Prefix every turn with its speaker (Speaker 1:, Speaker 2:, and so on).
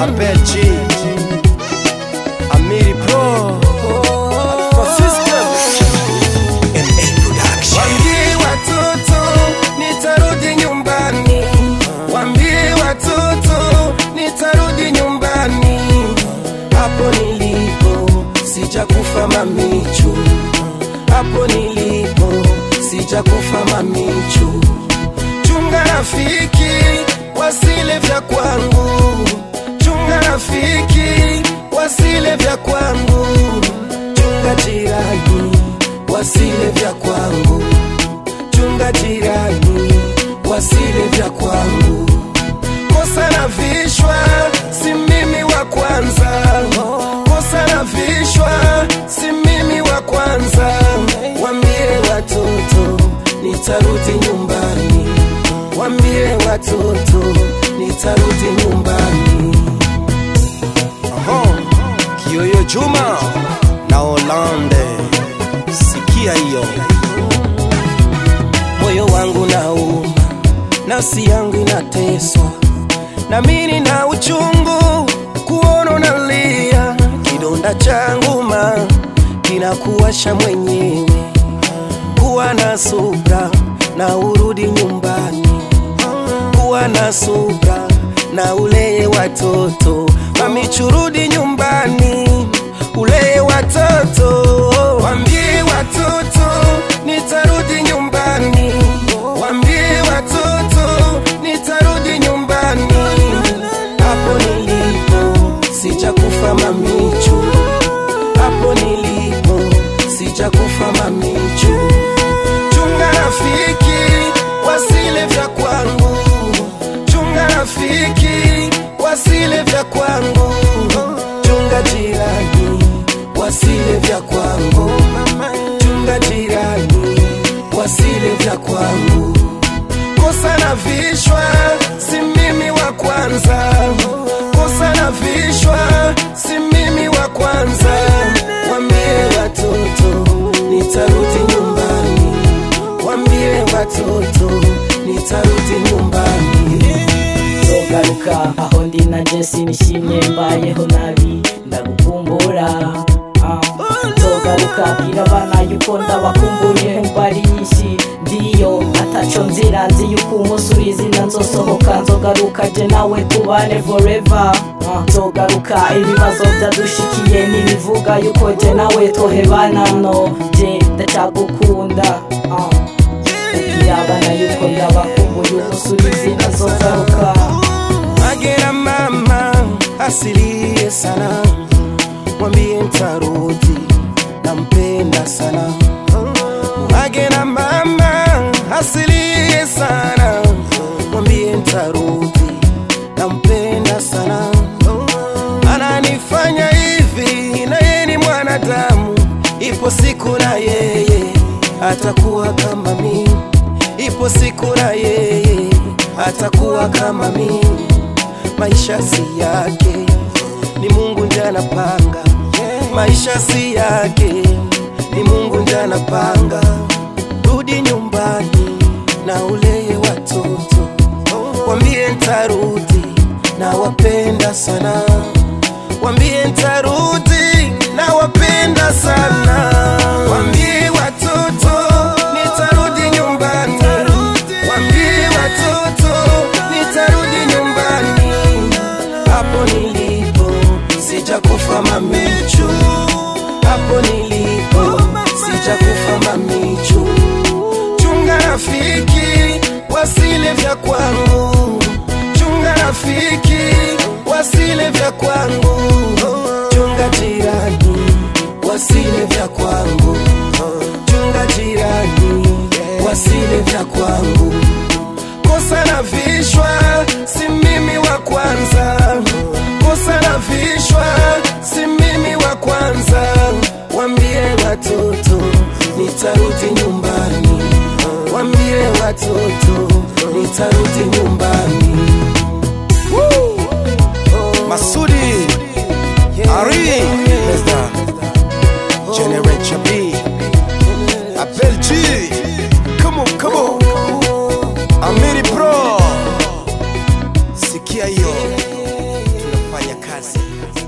Speaker 1: Abel G, Amiri Pro, Francisco, MA Production.
Speaker 2: Waambie watoto nitarudi nyumbani, waambie watoto nitarudi nyumbani. Hapo nilipo sijakufa mamichu, hapo nilipo sijakufa mamichu. Chunga rafiki wasile vya kwangu, chunga rafiki wasile vya kwangu. Chunga jirani wasile vya kwangu, chunga jirani wasile vya kwangu. Kosa na vishwa si mimi wa kwanza, kosa na vishwa si mimi wa kwanza. Waambie watoto nitarudi nyumbani, waambie watoto nitarudi nyumbani.
Speaker 1: Kiyoyo Juma na Hollande, sikia hiyo.
Speaker 2: Moyo wangu nauma, nafsi yangu inateswa, na mimi na uchungu kuona nalia. Kidonda changu kinakuwasha mwenyewe. Kuwa na subra na urudi nyumbani, kuwa na subra na ulee watoto. Mami churudi nyumbani, ulee watoto. Waambie watoto nitarudi nyumbani, waambie watoto nitarudi nyumbani. Hapo nilipo sijakufa mamichu, hapo nilipo sijakufa mamichu. Chunga rafiki wasile vya kwangu, chunga rafiki wasile vya kwangu. Chunga jirani wasile vya kwangu, chunga jirani wasile vya kwangu. Kosa na vishwa si mimi wa kwanza, kosa na vishwa si mimi wa kwanza. Waambie watoto nitarudi nyumbani, waambie watoto nitarudi nyumbani.
Speaker 3: Zogaruka aho ndi na Jesse nishimye mbayeho nabi ndagukumbura. Zogaruka bwira abana yuko ndabakumbuye mbari nyinshi ndiyo ataco nzira nzi yuko umusurizi na nzosohoka. Nzogaruka je nawe tubane forever. Nzogaruka ibibazo byadushikiye nibivuga yuko je nawe tohebana. No je ndacagukunda, bwira abana yuko ndabakumbuye umusurizi na nzogaruka.
Speaker 2: Agera mama asilie sana, mwambie nitarudi nampenda sana. Agera mama asilie sana, mwambie nitarudi nampenda sana. Ananifanya hivi na yeye ni mwanadamu, ipo siku na yeye atakuwa kama mimi, ipo siku na yeye atakuwa kama mimi. Maisha si yake, ni Mungu ndiye anapanga. Maisha si yake, ni Mungu ndiye anapanga. Rudi nyumbani na ulee watoto, waambie nitarudi na wapenda sana, waambie nitarudi na wapenda sana. Waambie watoto nitarudi nyumbani, waambie watoto nitarudi nyumbani. Hapo nilipo sijakufa mamichu, hapo nilipo sijakufa mamichu. Chunga rafiki wasile vya kwangu, chunga rafiki wasile vya kwangu. Chunga jirani wasile vya kwangu, chunga jirani wasile vya kwangu. Kosa na vishwa si mimi wa kwanza, kosa na vishwa si mimi wa kwanza. Waambie watoto nitarudi nyumbani, waambie watoto nitarudi nyumbani.
Speaker 1: Masudi, Ari, Generation B, Abel G, come on, Amiri Pro. Sikia hiyo, tunafanya
Speaker 2: kazi.